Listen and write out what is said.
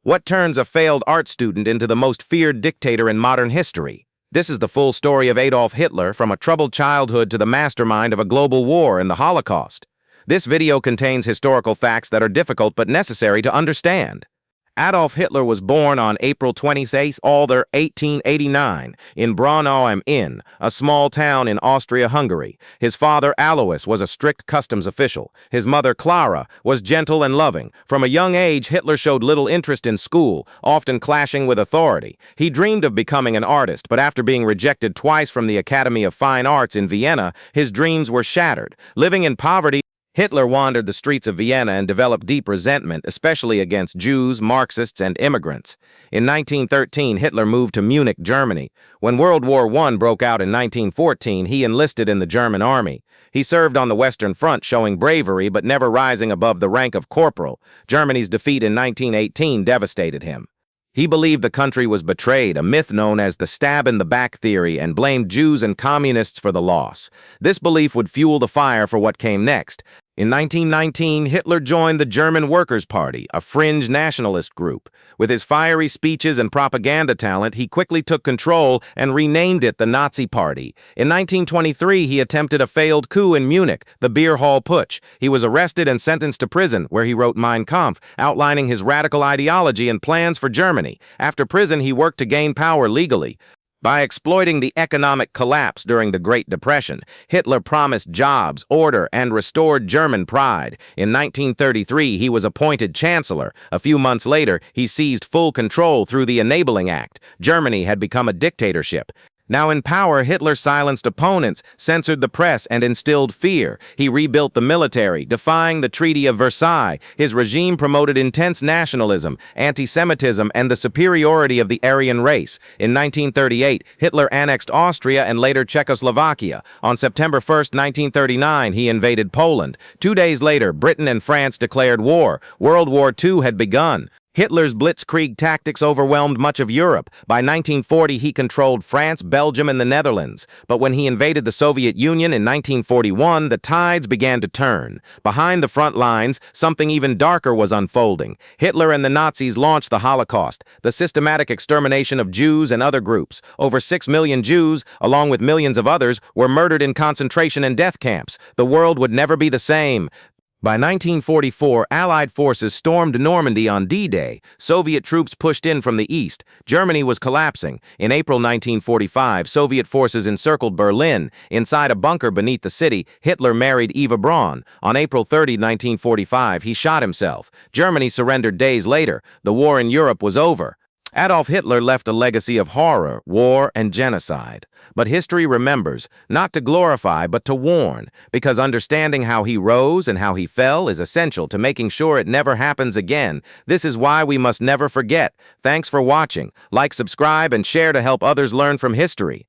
What turns a failed art student into the most feared dictator in modern history? This is the full story of Adolf Hitler, from a troubled childhood to the mastermind of a global war and the Holocaust. This video contains historical facts that are difficult but necessary to understand. Adolf Hitler was born on April 26, 1889, in Braunau am Inn, a small town in Austria-Hungary. His father, Alois, was a strict customs official. His mother, Clara, was gentle and loving. From a young age, Hitler showed little interest in school, often clashing with authority. He dreamed of becoming an artist, but after being rejected twice from the Academy of Fine Arts in Vienna, his dreams were shattered. Living in poverty, Hitler wandered the streets of Vienna and developed deep resentment, especially against Jews, Marxists, and immigrants. In 1913, Hitler moved to Munich, Germany. When World War I broke out in 1914, he enlisted in the German army. He served on the Western Front, showing bravery but never rising above the rank of corporal. Germany's defeat in 1918 devastated him. He believed the country was betrayed, a myth known as the stab-in-the-back theory, and blamed Jews and communists for the loss. This belief would fuel the fire for what came next. In 1919, Hitler joined the German Workers' Party, a fringe nationalist group. With his fiery speeches and propaganda talent, he quickly took control and renamed it the Nazi Party. In 1923, he attempted a failed coup in Munich, the Beer Hall Putsch. He was arrested and sentenced to prison, where he wrote Mein Kampf, outlining his radical ideology and plans for Germany. After prison, he worked to gain power legally. By exploiting the economic collapse during the Great Depression, Hitler promised jobs, order, and restored German pride. In 1933, he was appointed chancellor. A few months later, he seized full control through the Enabling Act. Germany had become a dictatorship. Now in power, Hitler silenced opponents, censored the press, and instilled fear. He rebuilt the military, defying the Treaty of Versailles. His regime promoted intense nationalism, anti-Semitism, and the superiority of the Aryan race. In 1938, Hitler annexed Austria and later Czechoslovakia. On September 1, 1939, he invaded Poland. 2 days later, Britain and France declared war. World War II had begun. Hitler's blitzkrieg tactics overwhelmed much of Europe. By 1940, he controlled France, Belgium, and the Netherlands. But when he invaded the Soviet Union in 1941, the tides began to turn. Behind the front lines, something even darker was unfolding. Hitler and the Nazis launched the Holocaust, the systematic extermination of Jews and other groups. Over 6 million Jews, along with millions of others, were murdered in concentration and death camps. The world would never be the same. By 1944, Allied forces stormed Normandy on D-Day. Soviet troops pushed in from the east. Germany was collapsing. In April 1945, Soviet forces encircled Berlin. Inside a bunker beneath the city, Hitler married Eva Braun. On April 30, 1945, he shot himself. Germany surrendered days later. The war in Europe was over. Adolf Hitler left a legacy of horror, war, and genocide. But history remembers, not to glorify, but to warn, because understanding how he rose and how he fell is essential to making sure it never happens again. This is why we must never forget. Thanks for watching. Like, subscribe, and share to help others learn from history.